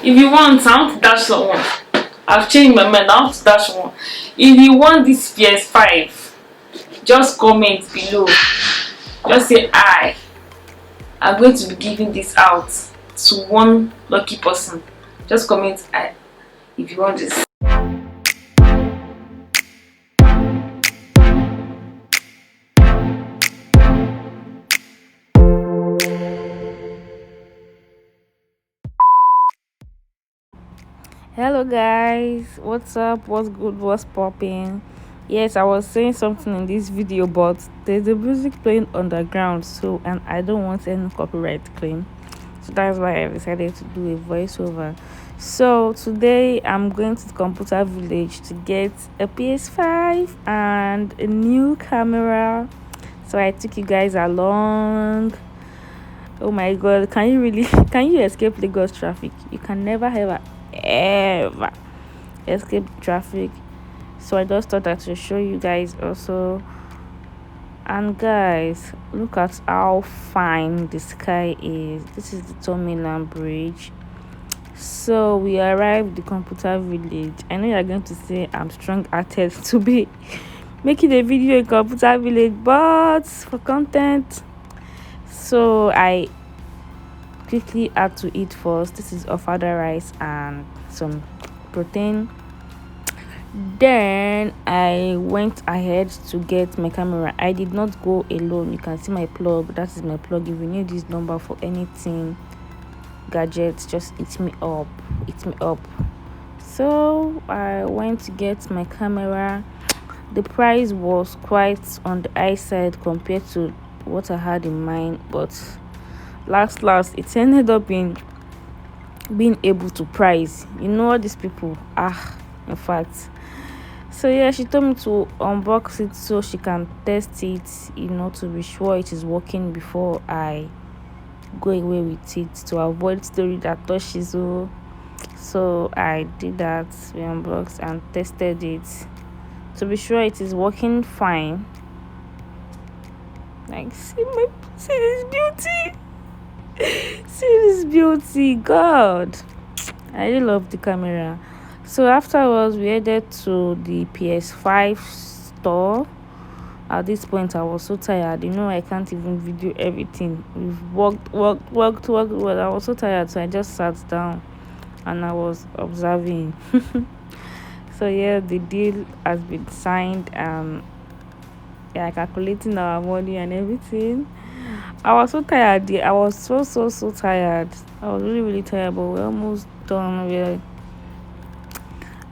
If you want, I want to dash someone. I've changed my mind. I want to dash one. If you want this PS5, just comment below. Just say I'm going to be giving this out to one lucky person. Just comment I if you want this. Hello guys, what's up, what's good, what's popping? Yes, I was saying something in this video, but there's a music playing underground, so and I don't want any copyright claim, so that's why I decided to do a voiceover. So today I'm going to the computer village to get a PS5 and a new camera, so I took you guys along. Oh my god, can you escape Lagos traffic? You can never ever escape traffic, so I just thought that to show you guys also. And guys, look at how fine the sky is. This is the Tomiland Bridge. So we arrived the computer village. I know you're going to say I'm strong-hearted to be making a video in computer village, but for content, so I quickly had to eat first. This is ofada rice and some protein. Then I went ahead to get my camera. I did not go alone. You can see my plug. That is my plug. If you need this number for anything gadgets, just hit me up. So I went to get my camera. The price was quite on the high side compared to what I had in mind, but last it ended up being able to price. You know all these people in fact. So yeah, she told me to unbox it so she can test it, to be sure it is working before I go away with it, to avoid story that touches. So I did that. We unboxed and tested it to be sure it is working fine. Like, see this beauty. See this beauty, god, I really love the camera. So afterwards we headed to the PS5 store. At this point I was so tired, I can't even video everything. We've worked. I was so tired, so I just sat down and I was observing. So yeah, the deal has been signed. Calculating our money and everything. I was so tired. I was so tired. I was really tired, but we're almost done. We're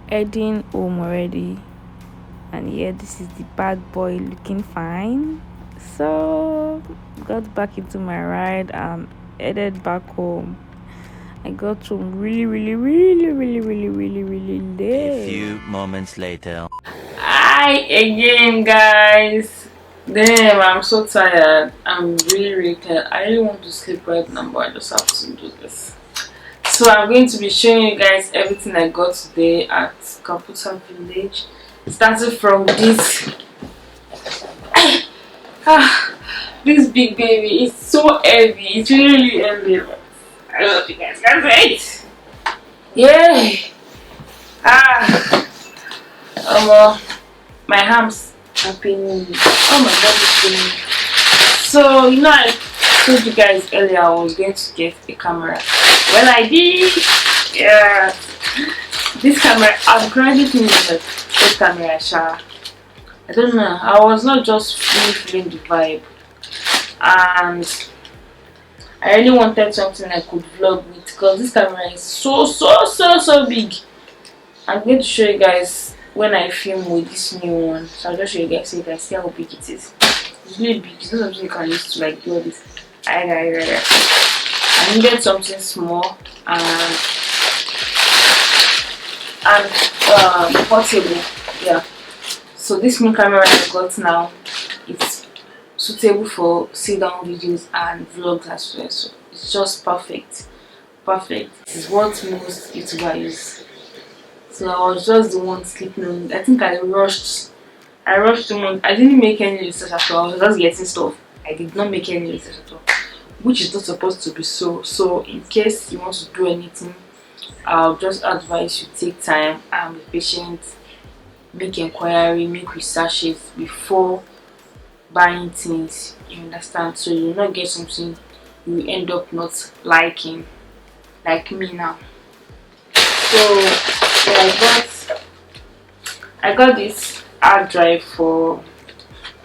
heading home already. And yeah, this is the bad boy looking fine. So got back into my ride and headed back home. I got home really late. A few moments later. Hi again, guys. Damn, I'm so tired. I'm really tired. I really want to sleep right now, but I just have to do this. So I'm going to be showing you guys everything I got today at Computer Village. Starting from this this big baby. It's so heavy. It's really heavy. I don't know if you guys can see it. Yeah. My arms are paining me. Oh my god, it's paining me. So I told you guys earlier I was going to get a camera. Well, I did. Yeah. This camera, I'm currently thinking that this camera, I don't know. I was not just really feeling the vibe, and I really wanted something I could vlog with because this camera is so big. I'm going to show you guys when I film with this new one. So I'll just show you guys so you can see how big it is. It's really big. It's not something you can use to like do all this. I needed something small and portable. Yeah. So this new camera I got now, it's suitable for sit down videos and vlogs as well. So it's just perfect. This is what most YouTubers use. So I was just the one sleeping on it. I think I rushed too much. I didn't make any research at all. I was just getting stuff. I did not make any research at all, which is not supposed to be so. So in case you want to do anything I'll just advise you take time and be patient, make inquiry, make researches before buying things. You understand? So you not get something you end up not liking, like me now. So yeah, I got this hard drive for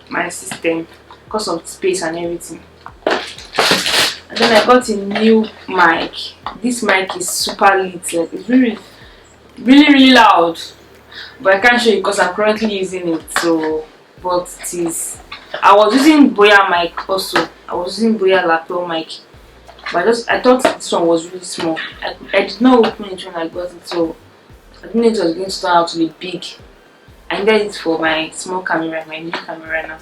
my system because of space and everything. And then I got a new mic. This mic is super lit, like it's really loud. But I can't show you because I'm currently using it. So, but it is. I was using Boya mic also. I was using Boya lapel mic. But I thought this one was really small. I did not open it when I got it, so I didn't know it was going to turn out to be big. I needed it for my small camera, my new camera now.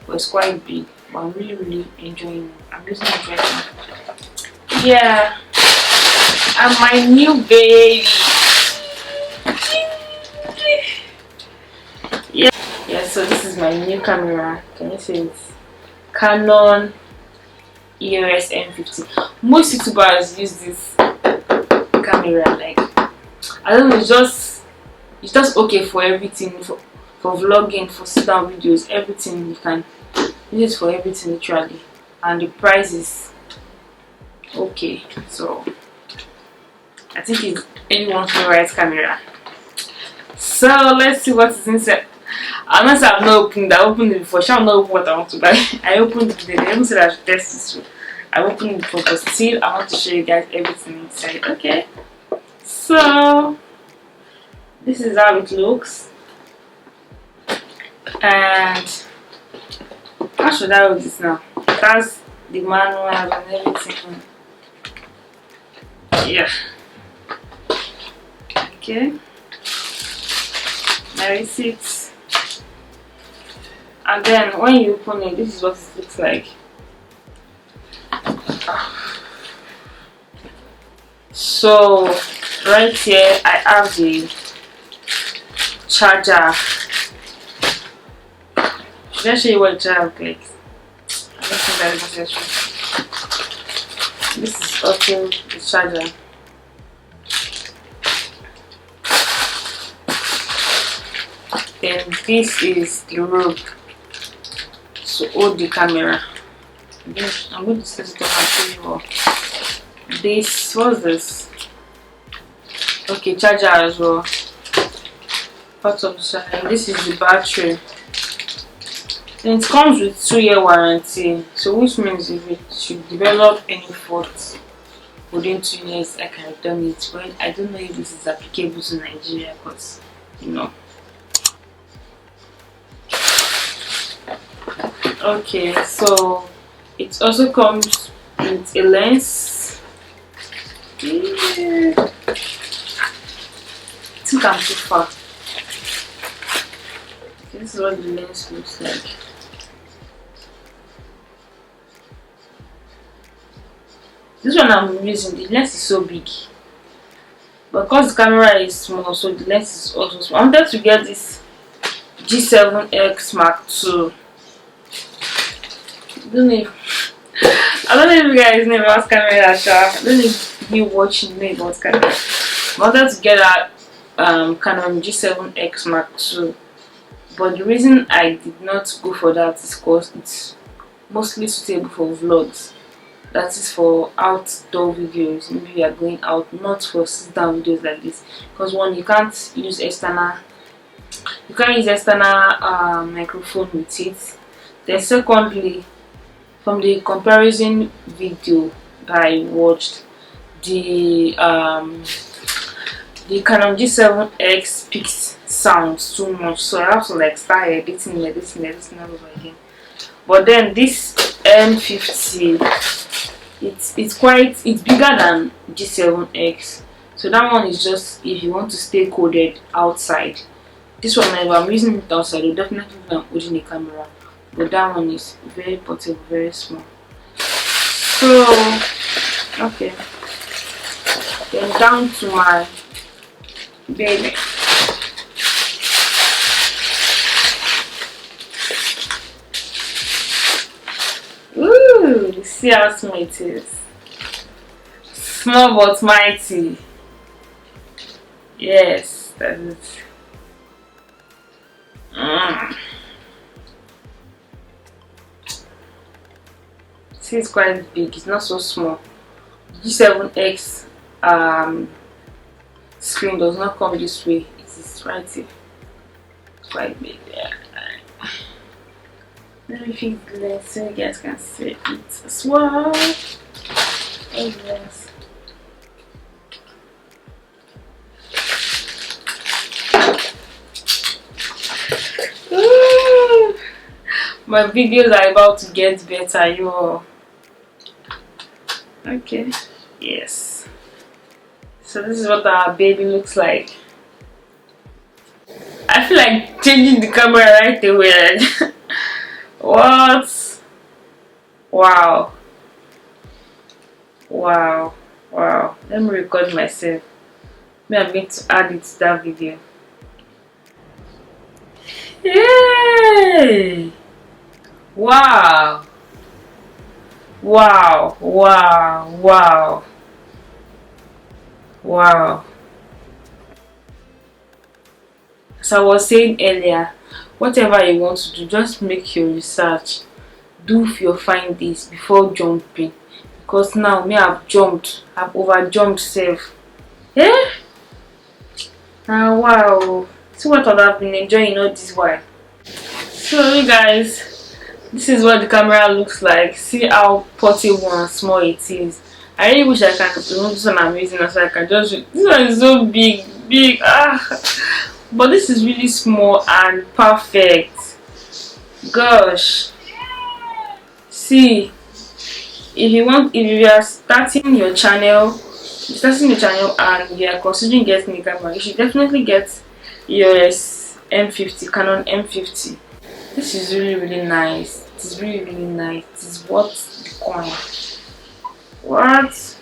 But it's quite big. But I'm really enjoying it. I'm using it right now. Yeah. And my new baby. Yeah, so this is my new camera. Can you see it? Canon EOS M50. Most YouTubers use this camera. Like, I don't know, it's just okay for everything, for vlogging, for sit down videos, everything. You can use it for everything literally, and the price is okay. So I think it's anyone's favorite camera. So let's see what is inside. Unless I've not opened it, I opened it before. Shall not open what I want to buy. I opened it today. They even said I should test it, so I opened it before, but still I want to show you guys everything inside. Okay, so this is how it looks. And how should I hold this now? That's the manual and everything. Yeah. Okay. My receipt. And then when you open it, this is what it looks like. So right here I have the charger. Should I show you what the charger looks like? I don't think that is necessary. This is also the charger. Then this is the rope to hold the camera. I'm going to set it up and show you all. This, what's this? Okay, charger as well. Part of the charger. And this is the battery. Then it comes with 2-year warranty. So which means if it should develop any faults within 2 years, I can return it. But I don't know if this is applicable to Nigeria, because you know. Okay, so it also comes with a lens. Yeah. I think I'm too far. Okay, this is what the lens looks like. This one I'm using, the lens is so big. But because the camera is small, so the lens is also small. I wanted to get this G7X Mark II. I don't know if you guys know about camera. I don't know if you watching know about camera. I wanted to get a Canon G7X Mark II, but the reason I did not go for that is because it's mostly suitable for vlogs. That is for outdoor videos. Maybe you are going out, not for sit down videos like this. Because one, you can't use external microphone with it. Then secondly, from the comparison video that I watched, the Canon G7X picks sounds too much, so I have to like start editing all over again. But then this M50, it's bigger than G7X, so that one is just if you want to stay coded outside. This one, if I'm using it outside, I'll definitely be holding a camera. But that one is very portable, very small. So, okay. Then down to my baby. Ooh, see how small it is. Small but mighty. Yes, that's it. Mm. See, it's quite big. It's not so small. G7X screen does not come this way. It is right here. It's quite big. Yeah. Let me fix this so you guys can see it as well. Oh yes. Ooh. My videos are about to get better, yo. Okay. Yes. So this is what our baby looks like. I feel like changing the camera right away. What? Wow. Wow. Wow. Let me record myself. Maybe I'm going to add it to that video. Yay! Wow. Wow. Wow. Wow. Wow. As I was saying earlier, whatever you want to do, just make your research. Do your findings before jumping. Because now me I've jumped. I've over jumped self. Yeah? Ah wow. See what I've been enjoying all this while. So you guys, this is what the camera looks like. See how portable and small it is. I really wish I can remove this one I'm using so I can just this one is so big. But this is really small and perfect. Gosh. See, if you are starting your channel and you are considering getting a camera, you should definitely get your M50, Canon M50. This is really nice. It is really nice. It is worth the coin. What?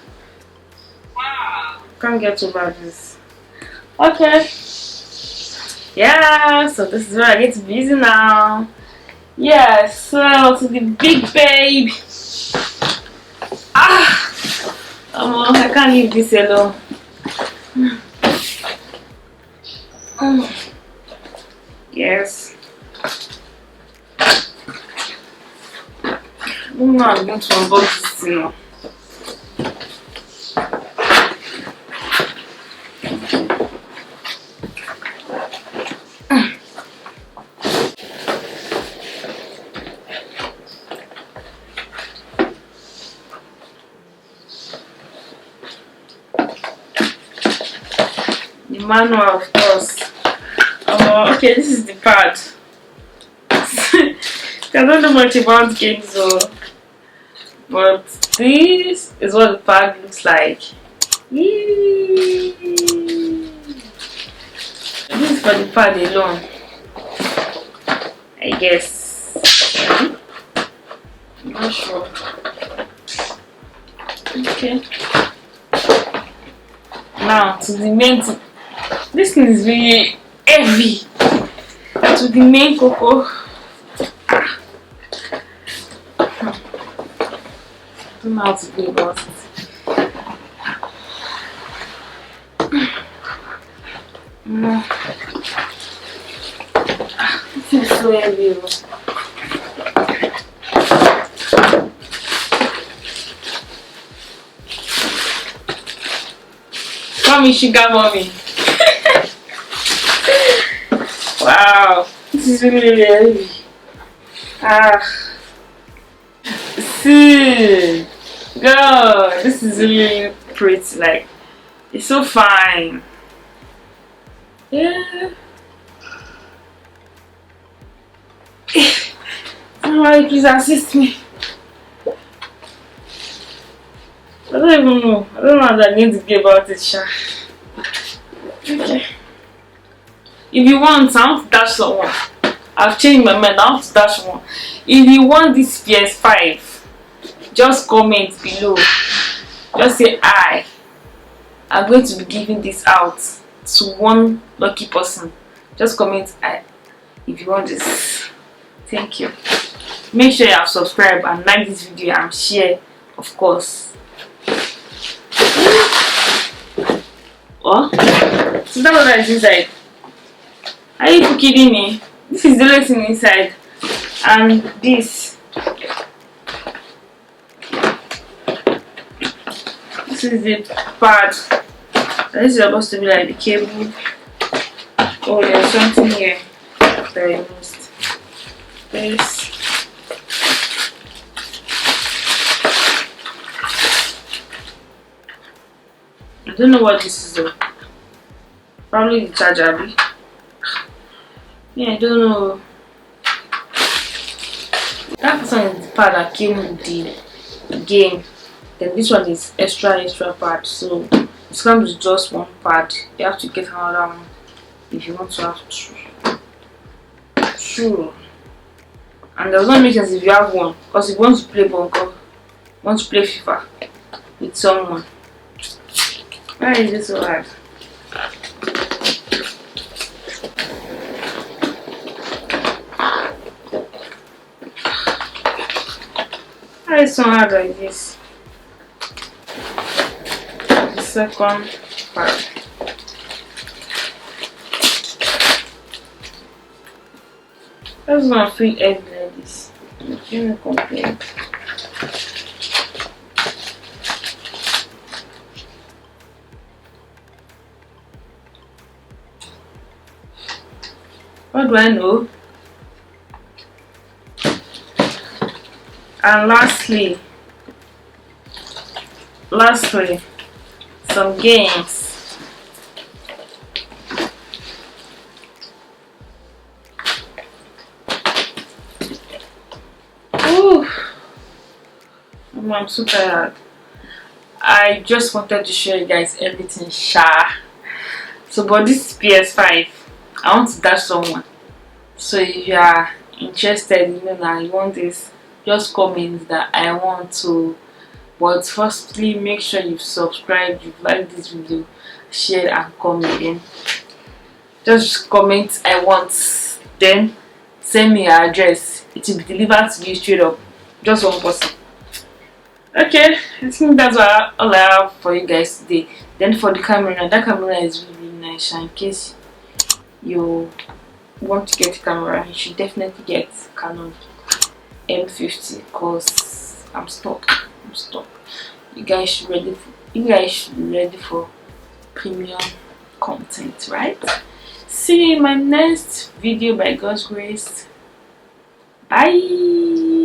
Can't get over this. Okay. Yeah, so this is where I get to be using now. Yeah, so to the big babe. I can't leave this alone. Yes. I don't know I'm going to unbox this thing now. The manual, of course. Okay, this is the pad. I don't know much about games though, but this is what the pad looks like. Yee. This is for the pad alone, I guess. I'm not sure. Okay. Now to the main thing. This thing is really heavy. To the main cocoa. I don't know how to go about it. No. This is so heavy. Mommy, sugar mommy. Wow, this is really heavy. See, God, this is really pretty. Like, it's so fine. Yeah. Somebody please assist me. I don't even know. I don't know how I need to get about it, Sha. Okay. If you want, I want to dash someone. I've changed my mind. I want to dash one. If you want this PS5, just comment below. Just say I'm going to be giving this out to one lucky person. Just comment I if you want this. Thank you. Make sure you have subscribed and like this video and share, of course. What? So that what is inside. Are you kidding me? This is the only thing inside. And this is the pad. This is supposed to be like the cable. Oh, there's something here that I missed. This. I don't know what this is though. Probably the charger. Yeah, I don't know. That one is the pad that came with the game. Then this one is extra pad. So it comes with just one pad. You have to get another one if you want to have two. And does not make sense if you have one, because if you want to play bunker, want to play FIFA with someone. Why is it so hard? Why is it so hard like this? The second part. That's not feel heavy like this. Let me compare. What do I know? And lastly, some games. Ooh, I'm so tired. I just wanted to show you guys everything, So, but this is PS5. I want to dash someone. So if you are interested, now you want this, just comment that I want to. But firstly, make sure you've subscribed, you've liked this video, shared and comment. Just comment I want, then send me your address. It will be delivered to you straight up. Just one person. Okay, I think that's all I have for you guys today. Then for the camera, that camera is really nice. In case you want to get a camera, you should definitely get Canon M50 because I'm stuck. You guys should be ready for premium content, right? See you in my next video by God's grace. Bye.